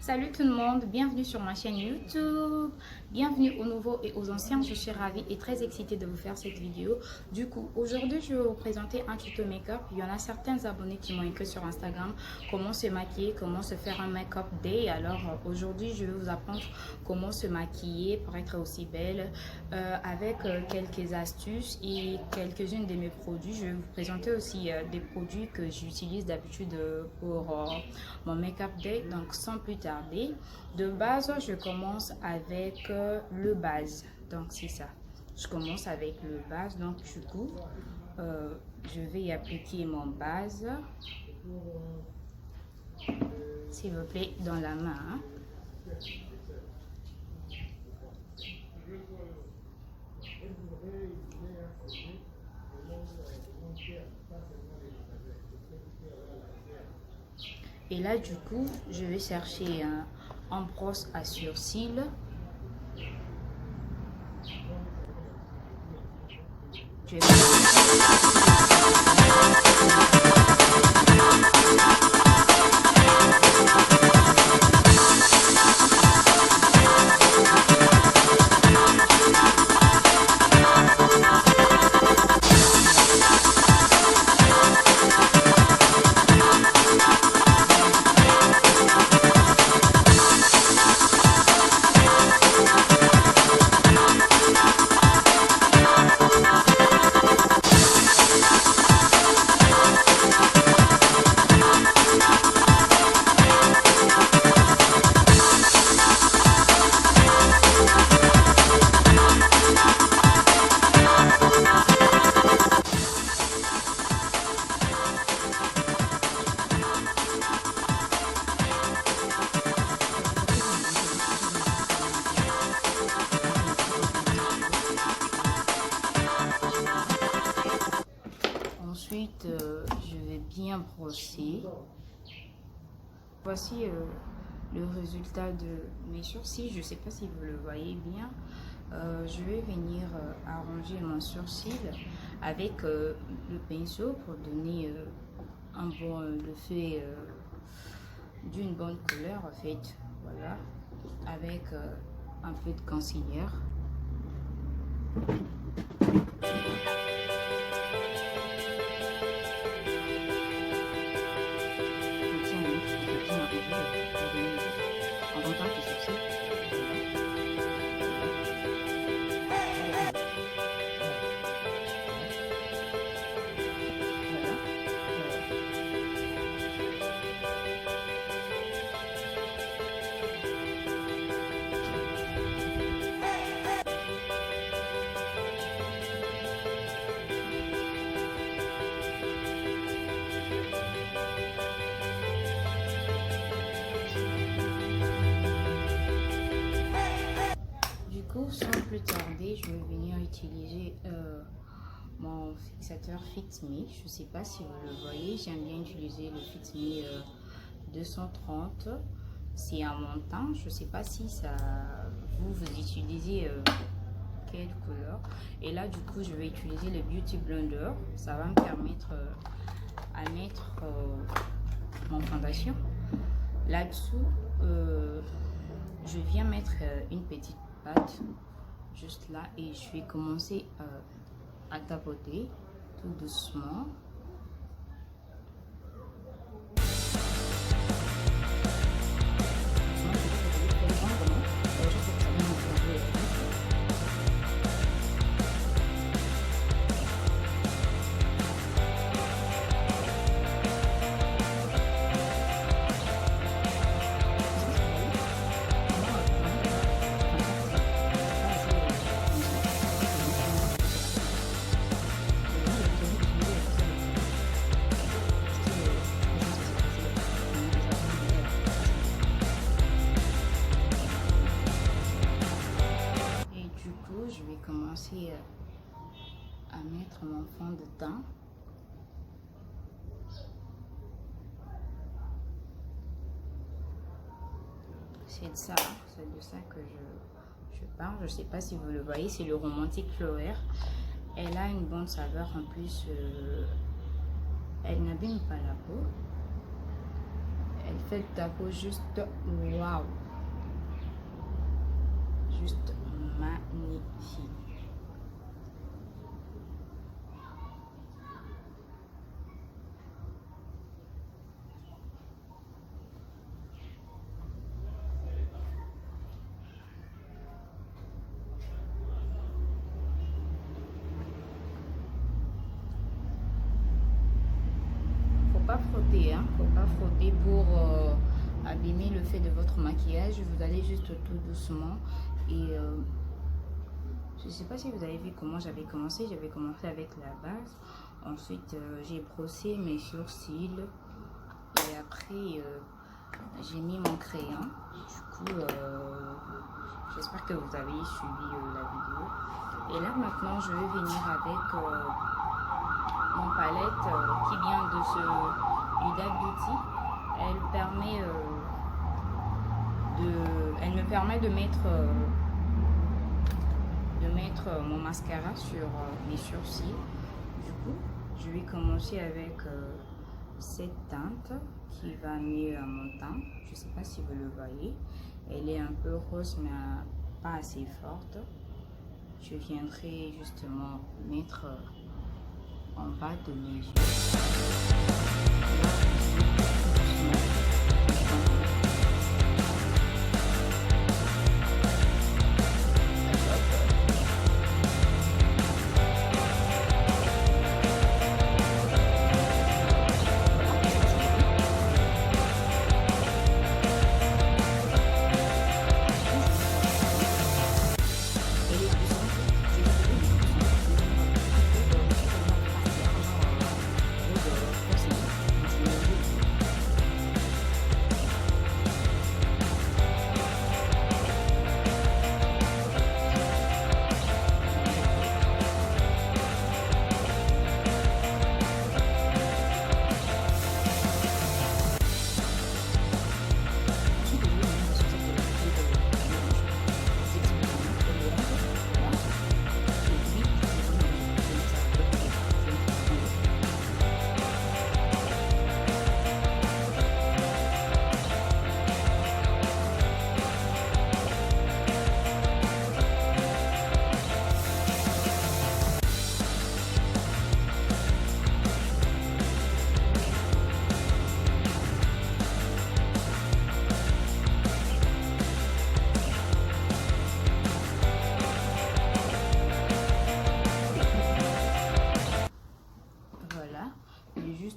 Salut tout le monde, bienvenue sur ma chaîne YouTube, bienvenue aux nouveaux et aux anciens. Je suis ravie et très excitée de vous faire cette vidéo. Du coup, aujourd'hui je vais vous présenter un tuto make-up. Il y en a certains abonnés qui m'ont écrit sur Instagram comment se maquiller, comment se faire un make-up day. Alors aujourd'hui je vais vous apprendre comment se maquiller pour être aussi belle avec quelques astuces et quelques-unes de mes produits. Je vais vous présenter aussi des produits que j'utilise d'habitude pour mon make-up day. Donc sans plus tarder, de base je commence avec le base. Donc c'est ça, je commence avec le base. Donc du coup je vais y appliquer mon base, s'il vous plaît, dans la main, hein. Et là du coup je vais chercher un brosse à sourcils. Je vais ensuite je vais bien brosser. Voici le résultat de mes sourcils. Je ne sais pas si vous le voyez bien. Je vais venir arranger mon sourcil avec le pinceau pour donner un bon effet d'une bonne couleur en fait. Voilà, avec un peu de concealer. Sans plus tarder, je vais venir utiliser mon fixateur Fit Me. Je ne sais pas si vous le voyez, j'aime bien utiliser le Fit Me 230. C'est un montant. Je ne sais pas si ça vous utilisez quelle couleur. Et là, du coup, je vais utiliser le Beauty Blender. Ça va me permettre à mettre mon fondation. Là-dessous, je viens mettre une petite pâte juste là et je vais commencer à tapoter tout doucement. Je vais commencer à mettre mon fond de teint. C'est de ça que je parle. Je ne sais pas si vous le voyez, c'est le Romantic Flower. Elle a une bonne saveur en plus. Elle n'abîme pas la peau. Elle fait ta peau juste waouh, juste magnifique. Pas frotter, hein, faut pas frotter pour abîmer le fait de votre maquillage. Vous allez juste tout doucement et je sais pas si vous avez vu comment j'avais commencé avec la base, ensuite j'ai brossé mes sourcils et après j'ai mis mon crayon. Du coup j'espère que vous avez suivi la vidéo, et là maintenant je vais venir avec mon palette qui vient de ce Huda Beauty. Elle me permet de mettre mon mascara sur mes sourcils. Du coup, je vais commencer avec cette teinte qui va mieux à mon teint. Je ne sais pas si vous le voyez. Elle est un peu rose mais pas assez forte. Je viendrai justement mettre en bas de mes yeux.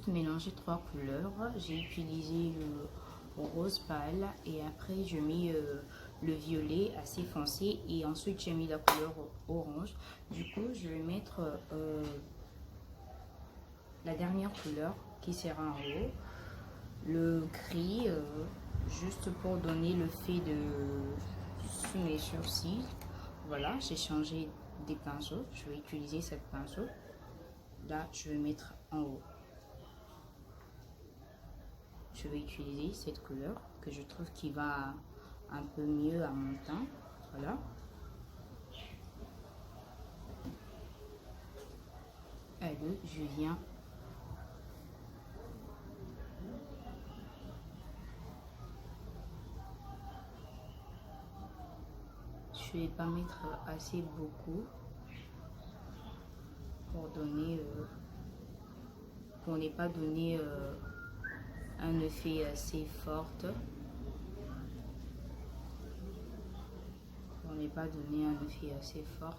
Mélanger 3 couleurs. J'ai utilisé le rose pâle et après je mis le violet assez foncé et ensuite j'ai mis la couleur orange. Du coup je vais mettre la dernière couleur qui sera en haut, le gris, juste pour donner le fait de sur mes sourcils. Voilà, j'ai changé des pinceaux. Je vais utiliser cette pinceau là, je vais mettre en haut. Je vais utiliser cette couleur que je trouve qui va un peu mieux à mon teint. Voilà. Allez, je viens je vais pas mettre assez beaucoup pour donner pour ne pas donner un effet assez fort, pour ne pas donner un effet assez fort.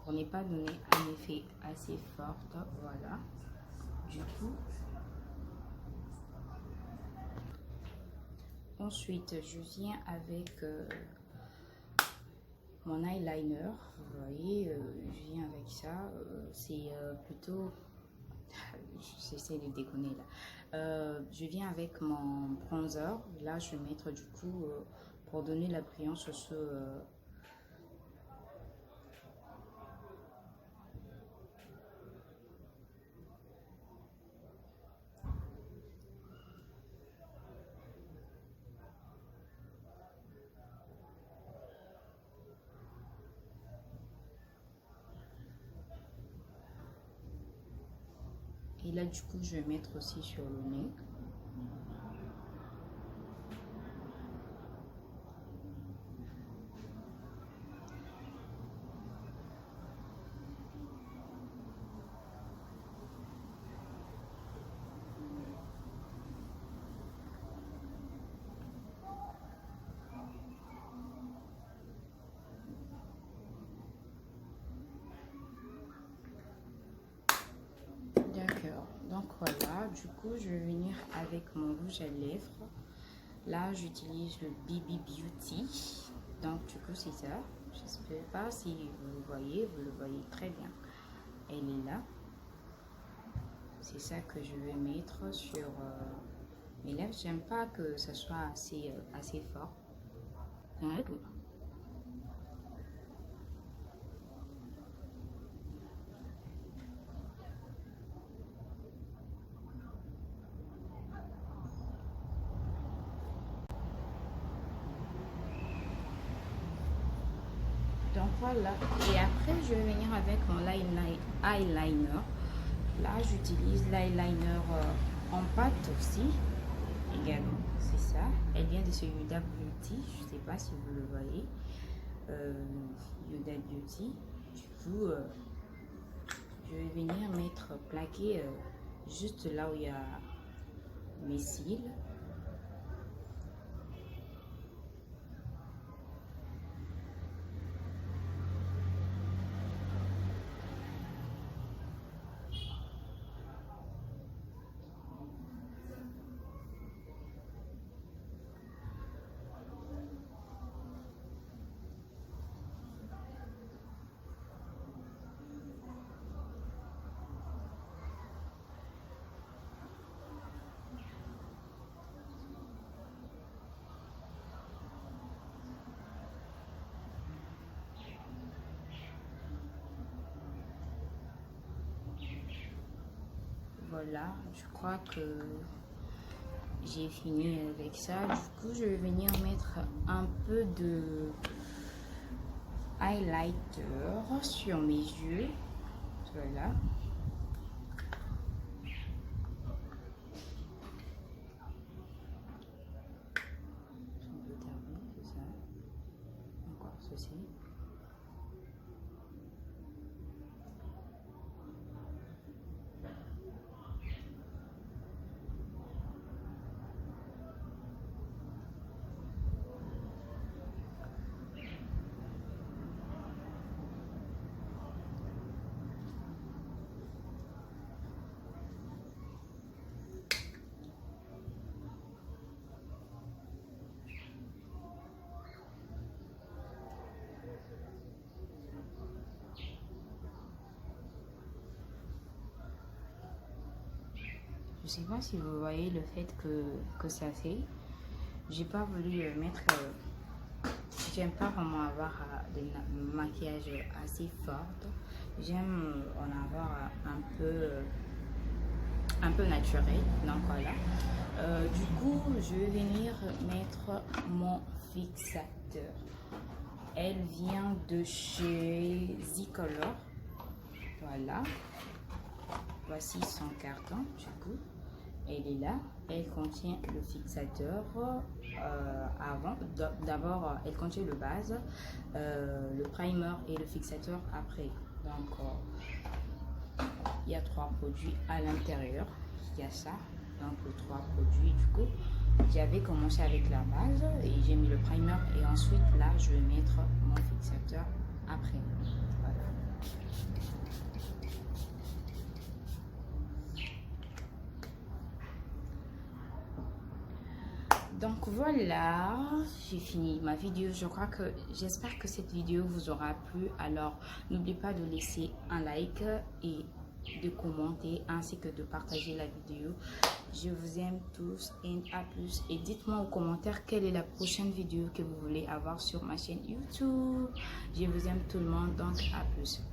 Pour ne pas donner un effet assez fort, voilà. Du coup, ensuite je viens avec mon eyeliner. Vous voyez, je viens avec ça. C'est plutôt, j'essaie de déconner là. Je viens avec mon bronzer. Là, je vais mettre du coup pour donner la brillance sur ce là, du coup, je vais mettre aussi sur le nez. D'accord, donc voilà, du coup je vais venir avec mon rouge à lèvres. Là j'utilise le BB Beauty, donc du coup c'est ça. Je ne sais pas si vous le voyez très bien. Elle est là. C'est ça que je vais mettre sur mes lèvres. J'aime pas que ça soit assez fort. Donc voilà, et après je vais venir avec mon eyeliner. Là j'utilise l'eyeliner en pâte aussi, également, c'est ça. Elle vient de ce Huda Beauty, je ne sais pas si vous le voyez. Huda Beauty, du coup je vais venir plaquer juste là où il y a mes cils. Voilà, je crois que j'ai fini avec ça. Du coup, je vais venir mettre un peu de highlighter sur mes yeux. Voilà. Encore ceci. Je sais pas si vous voyez le fait que ça fait. J'ai pas voulu mettre. J'aime pas vraiment avoir des maquillages assez fortes. J'aime en avoir un peu naturel. Donc voilà. Du coup, je vais venir mettre mon fixateur. Elle vient de chez Z-Color. Voilà. Voici son carton du coup. Elle est là, elle contient le fixateur d'abord elle contient le base, le primer et le fixateur après. Donc il y a 3 produits à l'intérieur, il y a ça, donc les 3 produits. Du coup j'avais commencé avec la base et j'ai mis le primer et ensuite là je vais mettre mon fixateur après. Voilà. Donc voilà, j'ai fini ma vidéo. J'espère que cette vidéo vous aura plu. Alors n'oubliez pas de laisser un like et de commenter ainsi que de partager la vidéo. Je vous aime tous et à plus. Et dites-moi en commentaire quelle est la prochaine vidéo que vous voulez avoir sur ma chaîne YouTube. Je vous aime tout le monde, donc à plus.